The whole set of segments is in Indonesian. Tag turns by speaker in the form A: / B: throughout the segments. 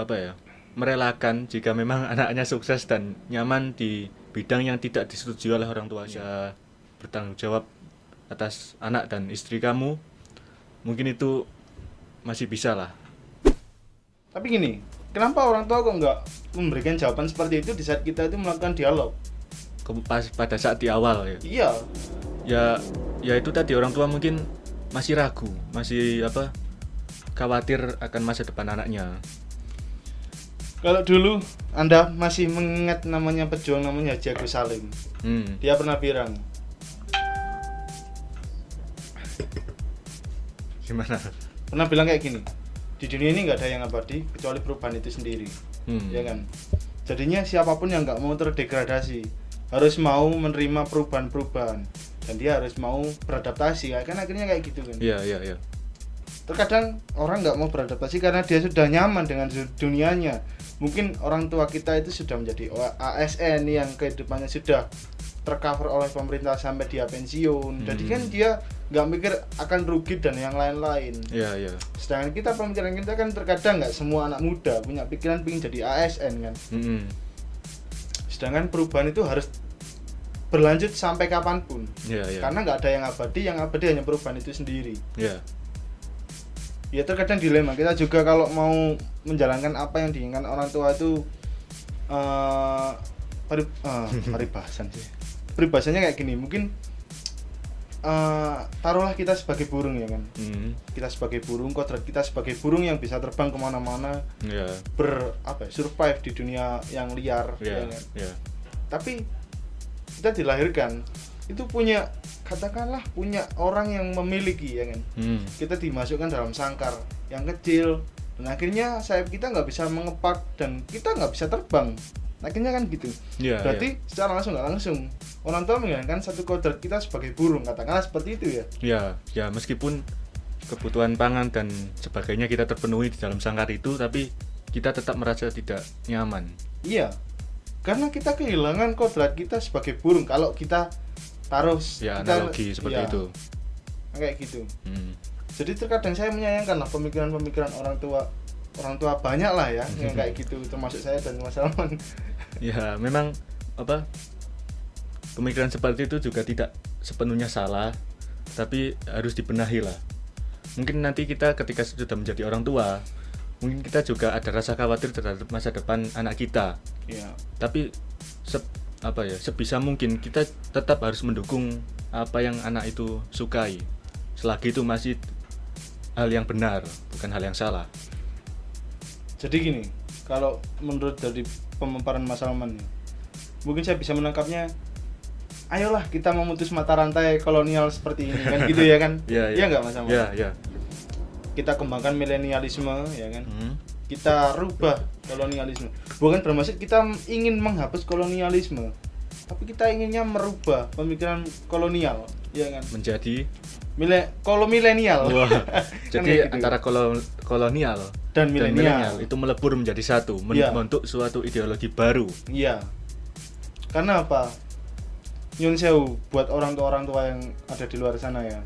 A: apa ya, merelakan jika memang anaknya sukses dan nyaman di bidang yang tidak disetujui oleh orang tuanya, bertanggung jawab atas anak dan istri kamu, mungkin itu masih bisa lah.
B: Tapi gini, kenapa orang tua kok nggak memberikan jawaban seperti itu di saat kita itu melakukan dialog?
A: Pas pada saat di awal ya.
B: Iya,
A: Ya itu tadi, orang tua mungkin masih ragu, masih apa, khawatir akan masa depan anaknya.
B: kalau dulu Anda masih mengingat namanya pejuang namanya Haji Agus Salim. Dia pernah bilang,
A: Gimana?
B: kayak gini, di dunia ini nggak ada yang abadi kecuali perubahan itu sendiri, ya kan? Jadinya siapapun yang nggak mau terdegradasi harus mau menerima perubahan-perubahan dan dia harus mau beradaptasi, kan akhirnya kayak gitu kan?
A: Iya.
B: Terkadang orang nggak mau beradaptasi karena dia sudah nyaman dengan dunianya. Mungkin orang tua kita itu sudah menjadi ASN yang kehidupannya sudah tercover oleh pemerintah sampai dia pensiun. Jadi kan dia nggak mikir akan rugi dan yang lain-lain.
A: Iya.
B: Sedangkan pemikiran kita kan terkadang nggak semua anak muda punya pikiran pengen jadi ASN kan. Sedangkan perubahan itu harus berlanjut sampai kapanpun.
A: Iya.
B: Karena nggak ada yang abadi hanya perubahan itu sendiri.
A: Iya.
B: Ya terkadang dilema kita juga kalau mau menjalankan apa yang diinginkan orang tua itu paribahasan sih. Peribahasanya kayak gini, mungkin taruhlah kita sebagai burung ya kan. Kita sebagai burung, kodrat kita sebagai burung yang bisa terbang kemana-mana, survive di dunia yang liar, ya kan? Tapi kita dilahirkan itu punya, katakanlah punya orang yang memiliki, ya kan. Kita dimasukkan dalam sangkar yang kecil dan akhirnya sayap kita nggak bisa mengepak dan kita nggak bisa terbang, akhirnya kan gitu. Berarti secara langsung nggak langsung orang tua menghilangkan satu kodrat kita sebagai burung, katakanlah seperti itu ya.
A: Ya meskipun kebutuhan pangan dan sebagainya kita terpenuhi di dalam sangkar itu, tapi kita tetap merasa tidak nyaman.
B: Iya, karena kita kehilangan kodrat kita sebagai burung. Kalau kita taruh
A: analogi seperti itu
B: kayak gitu. Jadi terkadang saya menyayangkan lah pemikiran orang tua banyak lah ya yang kayak gitu, termasuk saya dan Mas Salman.
A: Ya memang pemikiran seperti itu juga tidak sepenuhnya salah, tapi harus dibenahi lah. Mungkin nanti kita ketika sudah menjadi orang tua, mungkin kita juga ada rasa khawatir terhadap masa depan anak kita. Tapi sebisa mungkin kita tetap harus mendukung apa yang anak itu sukai, selagi itu masih hal yang benar, bukan hal yang salah.
B: Jadi gini, kalau menurut dari pemaparan Mas Salman, mungkin saya bisa menangkapnya, ayolah kita memutus mata rantai kolonial seperti ini kan, gitu ya kan? Iya nggak Mas Salman?
A: Iya.
B: Kita kembangkan milenialisme, ya kan? Kita rubah kolonialisme. Bukan bermaksud kita ingin menghapus kolonialisme, tapi kita inginnya merubah pemikiran kolonial, ya kan?
A: Menjadi
B: milenial.
A: Jadi gitu. Antara kolonial dan milenial itu melebur menjadi satu, membentuk suatu ideologi baru.
B: Iya. Karena apa? Nyun sewu buat orang tua yang ada di luar sana ya.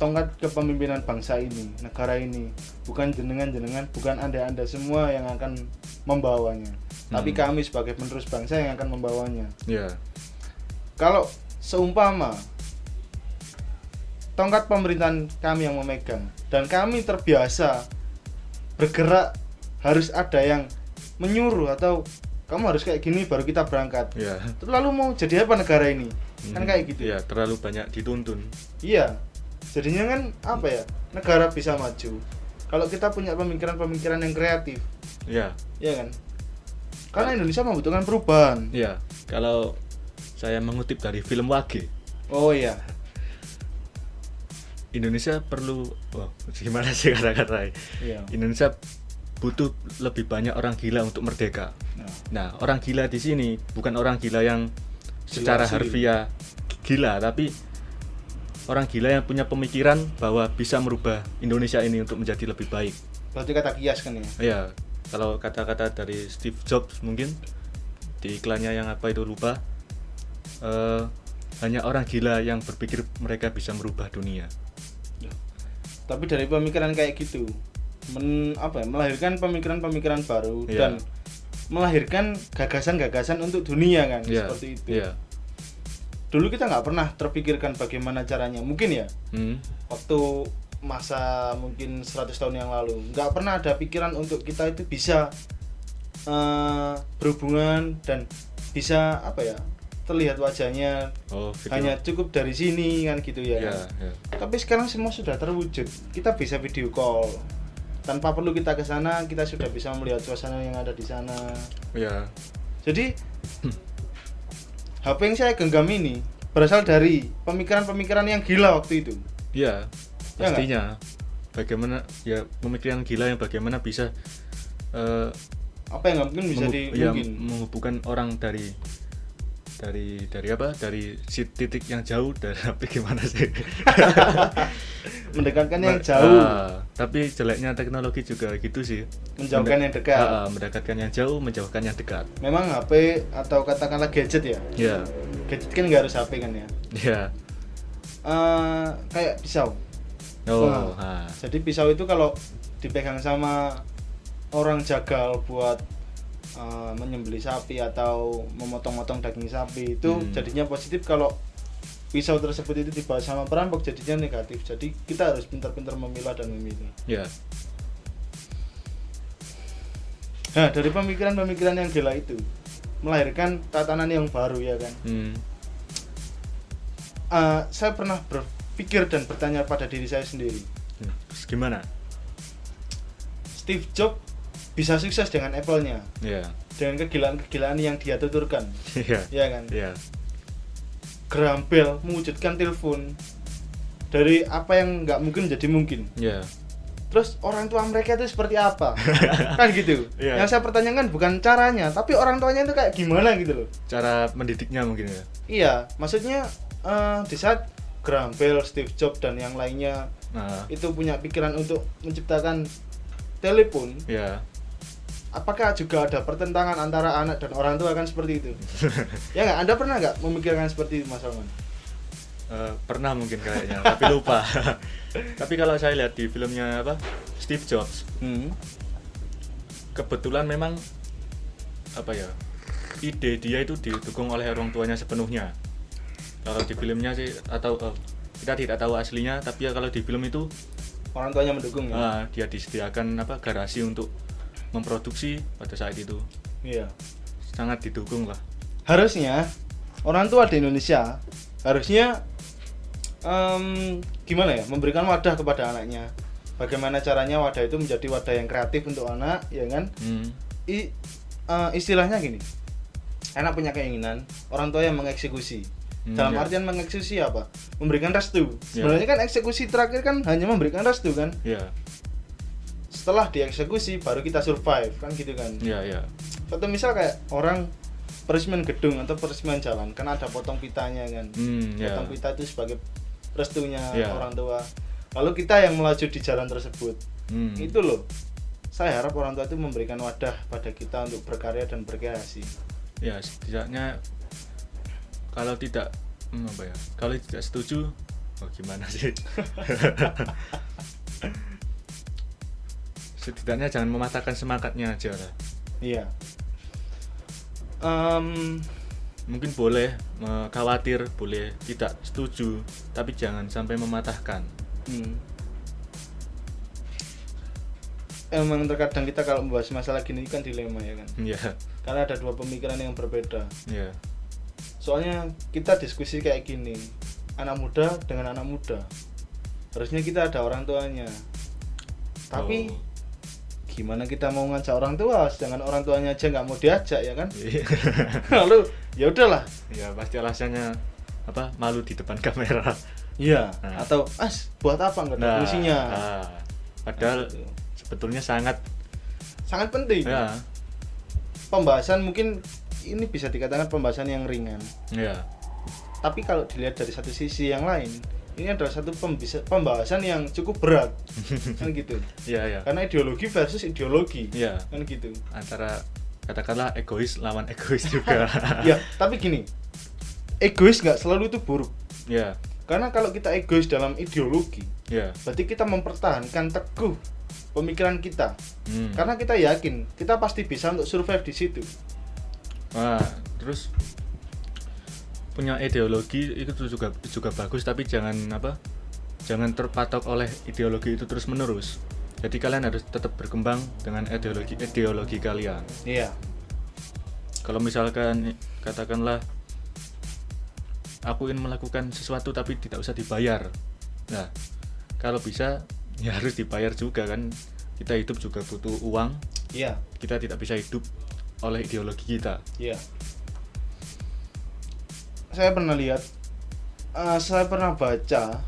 B: Tongkat kepemimpinan bangsa ini, negara ini, bukan jenengan, bukan anda semua yang akan membawanya, tapi kami sebagai penerus bangsa yang akan membawanya. Kalau seumpama tongkat pemerintahan kami yang memegang dan kami terbiasa bergerak, harus ada yang menyuruh atau kamu harus kayak gini baru kita berangkat. Lalu mau jadi apa negara ini? Kan kayak gitu.
A: Terlalu banyak dituntun.
B: Jadinya kan apa ya, negara bisa maju kalau kita punya pemikiran yang kreatif. Iya kan? Karena Indonesia membutuhkan perubahan.
A: Kalau saya mengutip dari film Wage. Indonesia perlu, gimana sih kata-kata? Indonesia butuh lebih banyak orang gila untuk merdeka. Nah, orang gila di sini bukan orang gila yang secara harfiah gila, tapi orang gila yang punya pemikiran bahwa bisa merubah Indonesia ini untuk menjadi lebih baik.
B: Berarti kata kias kan ya?
A: Kalau kata-kata dari Steve Jobs mungkin di iklannya yang apa itu lupa, hanya orang gila yang berpikir mereka bisa merubah dunia.
B: Tapi dari pemikiran kayak gitu, melahirkan pemikiran-pemikiran baru dan melahirkan gagasan-gagasan untuk dunia kan, seperti itu. Dulu kita nggak pernah terpikirkan bagaimana caranya, mungkin ya waktu masa mungkin 100 tahun yang lalu nggak pernah ada pikiran untuk kita itu bisa berhubungan dan bisa terlihat wajahnya hanya cukup dari sini kan gitu ya. Tapi sekarang semua sudah terwujud, kita bisa video call tanpa perlu kita ke sana, kita sudah bisa melihat suasana yang ada di sana. Jadi HP yang saya genggam ini berasal dari pemikiran-pemikiran yang gila waktu itu.
A: Pastinya. Bagaimana pemikiran gila yang bagaimana bisa
B: apa yang nggak mungkin bisa
A: menghubungkan orang dari si titik yang jauh dari api gimana sih?
B: Mendekatkan yang jauh.
A: Tapi jeleknya teknologi juga gitu sih.
B: Menjauhkan yang dekat.
A: Mendekatkan yang jauh, menjauhkan yang dekat.
B: Memang HP atau katakanlah gadget ya. Gadget kan nggak harus HP kan ya. Kayak pisau. Jadi pisau itu kalau dipegang sama orang jagal buat menyembelih sapi atau memotong-motong daging sapi itu jadinya positif. Kalau pisau tersebut itu dibawa sama perampok jadinya negatif. Jadi kita harus pintar-pintar memilah dan memilih. Nah, dari pemikiran-pemikiran yang gila itu melahirkan tatanan yang baru ya kan. Saya pernah berpikir dan bertanya pada diri saya sendiri.
A: Gimana?
B: Steve Jobs bisa sukses dengan Apple-nya, dengan kegilaan-kegilaan yang dia tuturkan, ya kan? Graham Bell mewujudkan telepon dari apa yang nggak mungkin jadi mungkin. Terus orang tua mereka itu seperti apa? Kan gitu. Yang saya pertanyakan bukan caranya, tapi orang tuanya itu kayak gimana gitu loh.
A: Cara mendidiknya mungkin ya.
B: Iya, maksudnya di saat Graham Bell, Steve Jobs dan yang lainnya itu punya pikiran untuk menciptakan telepon. Apakah juga ada pertentangan antara anak dan orang tua kan seperti itu? Ya nggak? Anda pernah nggak memikirkan seperti itu, Mas Salman?
A: Pernah mungkin kayaknya, tapi lupa. Tapi kalau saya lihat di filmnya Steve Jobs, kebetulan memang ide dia itu didukung oleh orang tuanya sepenuhnya. Kalau di filmnya sih atau kita tidak tahu aslinya, tapi kalau di film itu
B: orang tuanya mendukung ya?
A: Dia disediakan garasi untuk memproduksi pada saat itu. Sangat didukung lah.
B: Harusnya orang tua di Indonesia harusnya gimana ya, memberikan wadah kepada anaknya. Bagaimana caranya wadah itu menjadi wadah yang kreatif untuk anak, ya kan? Istilahnya gini, anak punya keinginan, orang tua yang mengeksekusi. Dalam artian mengeksekusi apa? Memberikan restu. Sebenarnya kan eksekusi terakhir kan hanya memberikan restu kan? Setelah dieksekusi baru kita survive kan gitu kan? Atau misal kayak orang peresmian gedung atau peresmian jalan kan ada potong pitanya kan? Potong pita itu sebagai restunya orang tua. Lalu kita yang melaju di jalan tersebut. Itu loh. Saya harap orang tua itu memberikan wadah pada kita untuk berkarya dan berkreasi.
A: Setidaknya kalau tidak kalau tidak setuju, gimana sih? Setidaknya jangan mematahkan semangatnya aja lah. Mungkin boleh khawatir, boleh tidak setuju, tapi jangan sampai mematahkan.
B: Emang terkadang kita kalau membahas masalah gini kan dilema ya kan? Karena ada dua pemikiran yang berbeda. Soalnya kita diskusi kayak gini, anak muda dengan anak muda. Harusnya kita ada orang tuanya. Tapi gimana kita mau ngajak orang tua sedangkan orang tuanya aja nggak mau diajak ya kan? Lalu ya udahlah.
A: Pasti alasannya malu di depan kamera.
B: Atau buat apa nggak ada fungsinya.
A: Padahal sebetulnya sangat
B: penting. Pembahasan mungkin ini bisa dikatakan pembahasan yang ringan. Tapi kalau dilihat dari satu sisi yang lain, ini adalah satu pembahasan yang cukup berat. Kan gitu. Karena ideologi versus ideologi. Kan gitu.
A: Antara katakanlah egois lawan egois juga.
B: Tapi gini. Egois nggak selalu itu buruk. Karena kalau kita egois dalam ideologi, berarti kita mempertahankan teguh pemikiran kita. Karena kita yakin kita pasti bisa untuk survive di situ.
A: Wah, terus punya ideologi itu juga bagus, tapi jangan terpatok oleh ideologi itu terus menerus. Jadi kalian harus tetap berkembang dengan ideologi kalian.
B: Iya.
A: Kalau misalkan katakanlah aku ingin melakukan sesuatu tapi tidak usah dibayar. Nah, kalau bisa ya harus dibayar juga kan. Kita hidup juga butuh uang.
B: Iya.
A: Kita tidak bisa hidup oleh ideologi kita.
B: Iya. Saya pernah lihat, saya pernah baca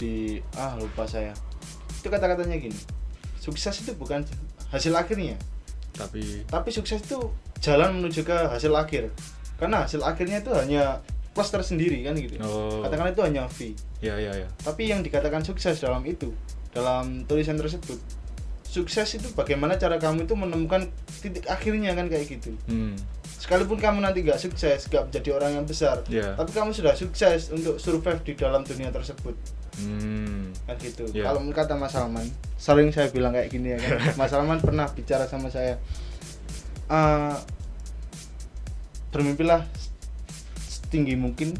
B: di lupa saya. Itu kata-katanya gini. Sukses itu bukan hasil akhirnya. Tapi sukses itu jalan menuju ke hasil akhir. Karena hasil akhirnya itu hanya plus tersendiri kan gitu. Katakanlah itu hanya V.
A: Iya.
B: Tapi yang dikatakan sukses dalam tulisan tersebut, sukses itu bagaimana cara kamu itu menemukan titik akhirnya kan kayak gitu. Sekalipun kamu nanti gak sukses, gak menjadi orang yang besar, tapi kamu sudah sukses untuk survive di dalam dunia tersebut. Kan gitu. Kalau kata Mas Salman, sering saya bilang kayak gini ya kan. Mas Salman pernah bicara sama saya, bermimpilah setinggi mungkin,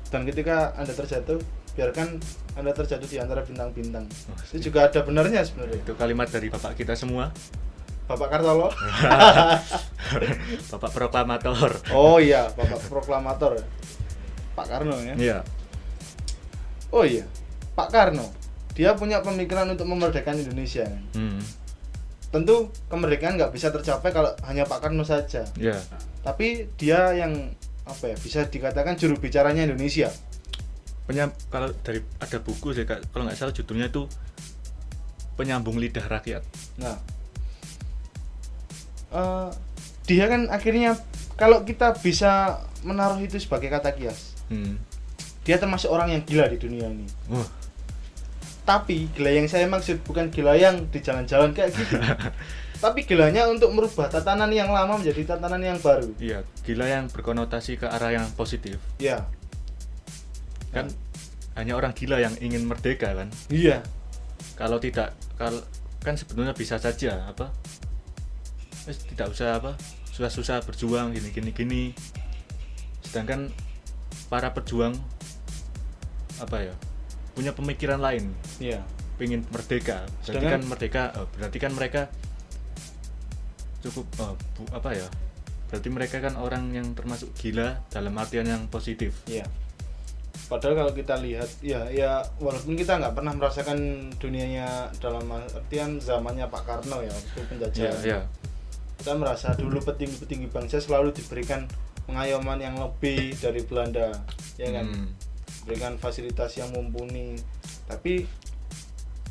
B: dan ketika Anda terjatuh, biarkan Anda terjatuh di antara bintang-bintang. Itu juga ada benarnya sebenarnya.
A: Itu kalimat dari Bapak kita semua,
B: Bapak Kartolo.
A: Bapak proklamator.
B: Oh iya, Bapak proklamator. Pak Karno ya.
A: Iya.
B: Oh iya, Pak Karno. Dia punya pemikiran untuk memerdekakan Indonesia kan. Tentu kemerdekaan nggak bisa tercapai kalau hanya Pak Karno saja. Tapi dia yang bisa dikatakan juru bicaranya Indonesia.
A: Kalau dari ada buku sih kalau nggak salah judulnya itu Penyambung Lidah Rakyat.
B: Nah, dia kan akhirnya kalau kita bisa menaruh itu sebagai kata kias, dia termasuk orang yang gila di dunia ini. Tapi gila yang saya maksud bukan gila yang di jalan-jalan kayak gitu. Tapi gilanya untuk merubah tatanan yang lama menjadi tatanan yang baru.
A: Iya, gila yang berkonotasi ke arah yang positif.
B: Iya.
A: Kan hanya orang gila yang ingin merdeka kan?
B: Iya.
A: Kalau kan sebetulnya bisa saja tidak usah susah-susah berjuang gini. Sedangkan para pejuang punya pemikiran lain.
B: Iya.
A: Pengen merdeka. Berarti kan mereka cukup berarti mereka kan orang yang termasuk gila dalam artian yang positif.
B: Iya. Padahal kalau kita lihat ya walaupun kita nggak pernah merasakan dunianya dalam artian zamannya Pak Karno ya waktu penjajahan.
A: Iya.
B: Kita merasa dulu petinggi-petinggi bangsa selalu diberikan pengayoman yang lebih dari Belanda, ya kan? Berikan fasilitas yang mumpuni. Tapi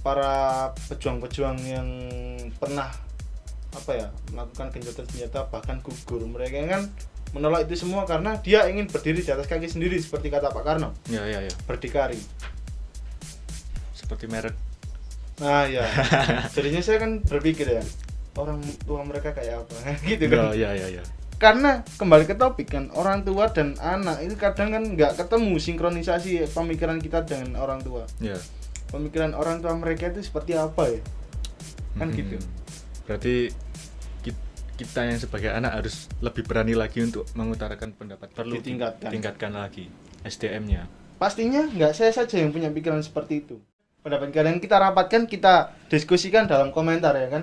B: para pejuang-pejuang yang pernah melakukan gencatan senjata bahkan gugur, mereka kan menolak itu semua karena dia ingin berdiri di atas kaki sendiri seperti kata Pak Karno.
A: Iya.
B: Berdikari.
A: Seperti merek.
B: Nah ya. Jadinya saya kan berpikir ya, orang tua mereka kayak apa gitu kan.
A: Iya.
B: Karena kembali ke topik kan, orang tua dan anak itu kadang kan nggak ketemu sinkronisasi pemikiran kita dengan orang tua.
A: Iya.
B: Pemikiran orang tua mereka itu seperti apa ya? Kan gitu.
A: Berarti kita yang sebagai anak harus lebih berani lagi untuk mengutarakan pendapat. Perlu ditingkatkan lagi SDM-nya.
B: Pastinya nggak saya saja yang punya pikiran seperti itu. Pendapat kalian kita rapatkan, kita diskusikan dalam komentar ya kan.